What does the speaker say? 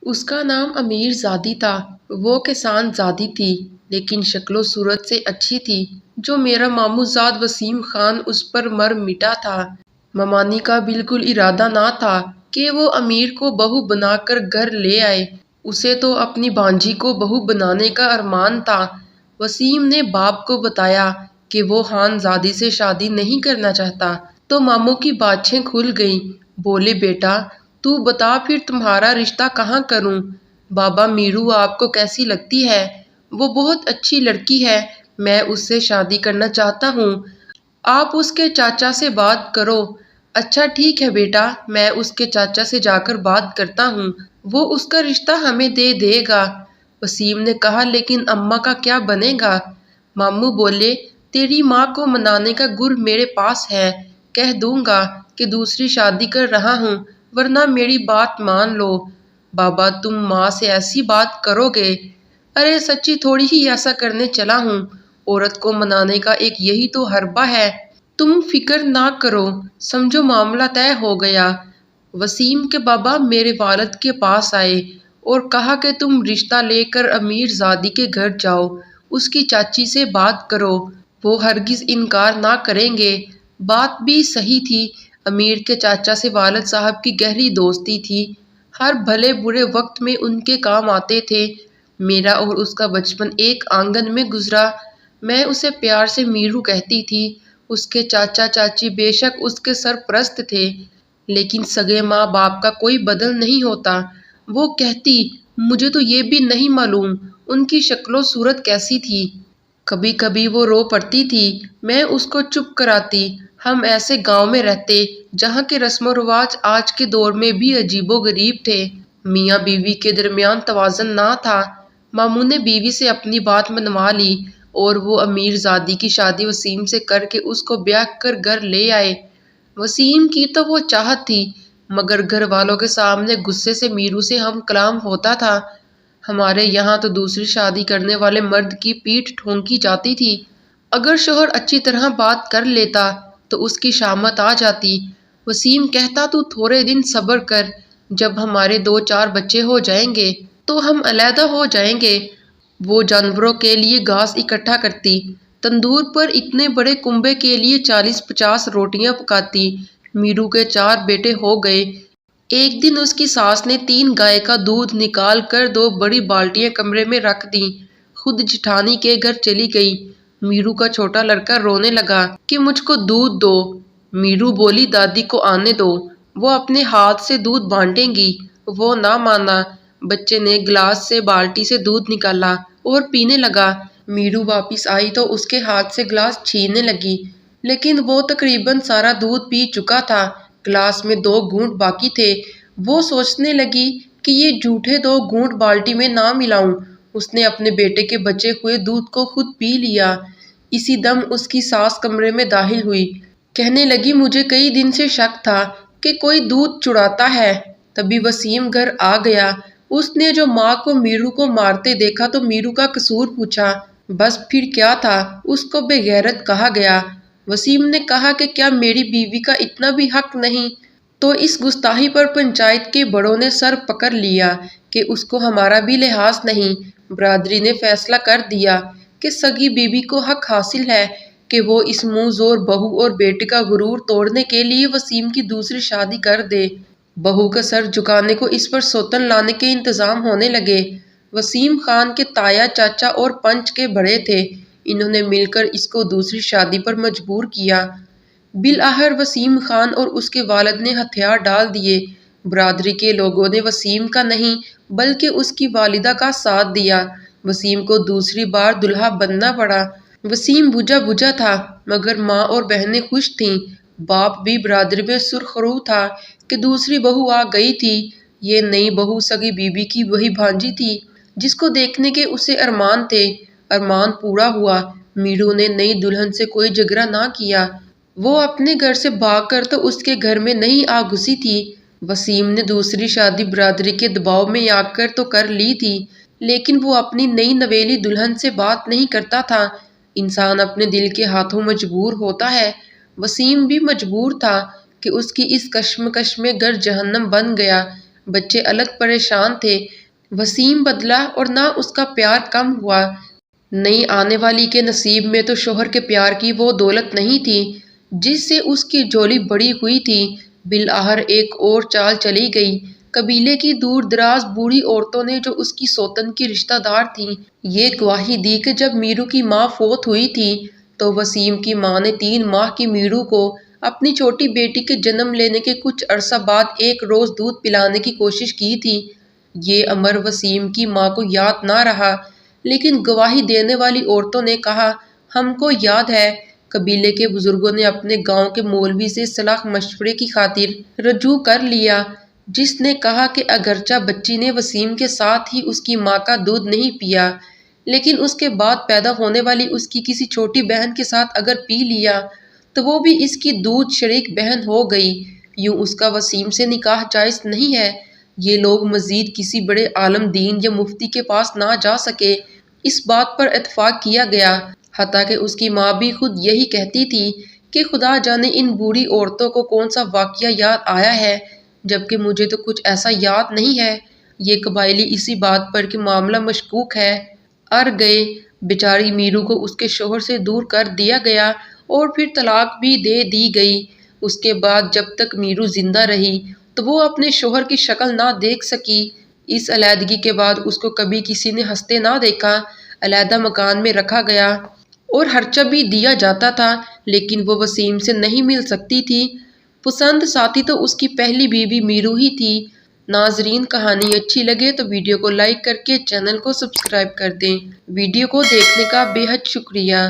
اس کا نام امیر زادی تھا۔ وہ کسان زادی تھی لیکن شکل و صورت سے اچھی تھی۔ جو میرا ماموں زاد وسیم خان اس پر مر مٹا تھا۔ ممانی کا بالکل ارادہ نہ تھا کہ وہ امیر کو بہو بنا کر گھر لے آئے۔ اسے تو اپنی بھانجی کو بہو بنانے کا ارمان تھا۔ وسیم نے باپ کو بتایا کہ وہ خان زادی سے شادی نہیں کرنا چاہتا تو ماموں کی باتیں کھل گئیں۔ بولے بیٹا تو بتا پھر تمہارا رشتہ کہاں کروں؟ بابا میرو آپ کو کیسی لگتی ہے؟ وہ بہت اچھی لڑکی ہے، میں اس سے شادی کرنا چاہتا ہوں، آپ اس کے چاچا سے بات کرو۔ اچھا ٹھیک ہے بیٹا، میں اس کے چاچا سے جا کر بات کرتا ہوں، وہ اس کا رشتہ ہمیں دے دے گا۔ وسیم نے کہا لیکن اماں کا کیا بنے گا؟ ماموں بولے تیری ماں کو منانے کا گر میرے پاس ہے، کہہ دوں گا کہ دوسری شادی کر رہا ہوں ورنہ میری بات مان لو۔ بابا تم ماں سے ایسی بات کرو گے؟ ارے سچی تھوڑی ہی ایسا کرنے چلا ہوں، عورت کو منانے کا ایک یہی تو حربہ ہے، تم فکر نہ کرو، سمجھو معاملہ طے ہو گیا۔ وسیم کے بابا میرے والد کے پاس آئے اور کہا کہ تم رشتہ لے کر امیر زادی کے گھر جاؤ، اس کی چاچی سے بات کرو، وہ ہرگز انکار نہ کریں گے۔ بات بھی صحیح تھی، امیر کے چاچا سے والد صاحب کی گہری دوستی تھی، ہر بھلے برے وقت میں ان کے کام آتے تھے۔ میرا اور اس کا بچپن ایک آنگن میں گزرا، میں اسے پیار سے میرو کہتی تھی۔ اس کے چاچا چاچی بے شک اس کے سرپرست تھے لیکن سگے ماں باپ کا کوئی بدل نہیں ہوتا۔ وہ کہتی مجھے تو یہ بھی نہیں معلوم ان کی شکل و صورت کیسی تھی۔ کبھی کبھی وہ رو پڑتی تھی، میں اس کو چپ کراتی۔ ہم ایسے گاؤں میں رہتے جہاں کے رسم و رواج آج کے دور میں بھی عجیب و غریب تھے، میاں بیوی کے درمیان توازن نہ تھا۔ ماموں نے بیوی سے اپنی بات منوا لی اور وہ امیر زادی کی شادی وسیم سے کر کے اس کو بیاہ کر گھر لے آئے۔ وسیم کی تو وہ چاہت تھی مگر گھر والوں کے سامنے غصے سے میرو سے ہم کلام ہوتا تھا۔ ہمارے یہاں تو دوسری شادی کرنے والے مرد کی پیٹھ ٹھونکی جاتی تھی، اگر شوہر اچھی طرح بات کر لیتا تو اس کی شامت آ جاتی۔ وسیم کہتا تو تھوڑے دن صبر کر، جب ہمارے 2-4 بچے ہو جائیں گے تو ہم علیحدہ ہو جائیں گے۔ وہ جانوروں کے لیے گھاس اکٹھا کرتی، تندور پر اتنے بڑے کنبے کے لیے 40-50 روٹیاں پکاتی۔ میرو کے 4 بیٹے ہو گئے۔ ایک دن اس کی ساس نے 3 گائے کا دودھ نکال کر 2 بڑی بالٹیاں کمرے میں رکھ دیں، خود جٹھانی کے گھر چلی گئی۔ میرو کا چھوٹا لڑکا رونے لگا کہ مجھ کو دودھ دو۔ میرو بولی دادی کو آنے دو، وہ اپنے ہاتھ سے دودھ بانٹیں گی۔ وہ نہ مانا، بچے نے گلاس سے بالٹی سے دودھ نکالا اور پینے لگا۔ میرو واپس آئی تو اس کے ہاتھ سے گلاس چھیننے لگی لیکن وہ تقریباً سارا دودھ پی چکا تھا، گلاس میں 2 گھونٹ باقی تھے۔ وہ سوچنے لگی کہ یہ جھوٹے 2 گھونٹ بالٹی میں نہ ملاؤں۔ اس نے اپنے بیٹے کے بچے ہوئے دودھ کو خود پی لیا۔ اسی دم اس کی ساس کمرے میں داخل ہوئی، کہنے لگی مجھے کئی دن سے شک تھا کہ کوئی دودھ چراتا ہے۔ تبھی وسیم گھر آ گیا۔ اس نے جو ماں کو میرو کو مارتے دیکھا تو میرو کا قصور پوچھا، بس پھر کیا تھا، اس کو بے غیرت کہا گیا۔ وسیم نے کہا کہ کیا میری بیوی کا اتنا بھی حق نہیں؟ تو اس گستاخی پر پنچایت کے بڑوں نے سر پکڑ لیا کہ اس کو ہمارا بھی لحاظ نہیں۔ برادری نے فیصلہ کر دیا کہ سگی بیوی کو حق حاصل ہے کہ وہ اس منہ زور بہو اور بیٹے کا غرور توڑنے کے لیے وسیم کی دوسری شادی کر دے۔ بہو کا سر جھکانے کو اس پر سوتن لانے کے انتظام ہونے لگے۔ وسیم خان کے تایا چاچا اور پنچ کے بڑے تھے، انہوں نے مل کر اس کو دوسری شادی پر مجبور کیا۔ بالآخر وسیم خان اور اس کے والد نے ہتھیار ڈال دیے۔ برادری کے لوگوں نے وسیم کا نہیں بلکہ اس کی والدہ کا ساتھ دیا۔ وسیم کو دوسری بار دلہا بننا پڑا۔ وسیم بجھا بجھا تھا مگر ماں اور بہنیں خوش تھیں۔ باپ بھی برادری میں سرخرو تھا کہ دوسری بہو آ گئی تھی۔ یہ نئی بہو سگی بیوی کی وہی بھانجی تھی جس کو دیکھنے کے اسے ارمان تھے۔ ارمان پورا ہوا۔ میرو نے نئی دلہن سے کوئی جھگڑا نہ کیا، وہ اپنے گھر سے بھاگ کر تو اس کے گھر میں نہیں آ گھسی تھی۔ وسیم نے دوسری شادی برادری کے دباؤ میں آ کر تو کر لی تھی لیکن وہ اپنی نئی نویلی دلہن سے بات نہیں کرتا تھا۔ انسان اپنے دل کے ہاتھوں مجبور ہوتا ہے۔ وسیم بھی مجبور تھا کہ اس کی اس کشمکش میں گھر جہنم بن گیا۔ بچے الگ پریشان تھے، وسیم بدلا اور نہ اس کا پیار کم ہوا۔ نئی آنے والی کے نصیب میں تو شوہر کے پیار کی وہ دولت نہیں تھی جس سے اس کی جھولی بڑی ہوئی تھی۔ بالآخر ایک اور چال چلی گئی۔ قبیلے کی دور دراز بوڑھی عورتوں نے جو اس کی سوتن کی رشتہ دار تھیں، یہ گواہی دی کہ جب میرو کی ماں فوت ہوئی تھی تو وسیم کی ماں نے 3 ماہ کی میرو کو اپنی چھوٹی بیٹی کے جنم لینے کے کچھ عرصہ بعد ایک روز دودھ پلانے کی کوشش کی تھی۔ یہ امر وسیم کی ماں کو یاد نہ رہا، لیکن گواہی دینے والی عورتوں نے کہا، ہم کو یاد ہے۔ قبیلے کے بزرگوں نے اپنے گاؤں کے مولوی سے صلاح مشورے کی خاطر رجوع کر لیا، جس نے کہا کہ اگرچہ بچی نے وسیم کے ساتھ ہی اس کی ماں کا دودھ نہیں پیا، لیکن اس کے بعد پیدا ہونے والی اس کی کسی چھوٹی بہن کے ساتھ اگر پی لیا تو وہ بھی اس کی دودھ شریک بہن ہو گئی، یوں اس کا وسیم سے نکاح جائز نہیں ہے۔ یہ لوگ مزید کسی بڑے عالم دین یا مفتی کے پاس نہ جا سکے۔ اس بات پر اتفاق کیا گیا، حتیٰ کہ اس کی ماں بھی خود یہی کہتی تھی کہ خدا جانے ان بوڑھی عورتوں کو کون سا واقعہ یاد آیا ہے، جبکہ مجھے تو کچھ ایسا یاد نہیں ہے۔ یہ قبائلی اسی بات پر کہ معاملہ مشکوک ہے اڑ گئے۔ بیچاری میرو کو اس کے شوہر سے دور کر دیا گیا اور پھر طلاق بھی دے دی گئی۔ اس کے بعد جب تک میرو زندہ رہی تو وہ اپنے شوہر کی شکل نہ دیکھ سکی۔ اس علیحدگی کے بعد اس کو کبھی کسی نے ہنستے نہ دیکھا۔ علیحدہ مکان میں رکھا گیا اور خرچہ بھی دیا جاتا تھا، لیکن وہ وسیم سے نہیں مل سکتی تھی۔ پسند ساتھی تو اس کی پہلی بیوی میرو ہی تھی۔ ناظرین، کہانی اچھی لگے تو ویڈیو کو لائک کر کے چینل کو سبسکرائب کر دیں۔ ویڈیو کو دیکھنے کا بے حد شکریہ۔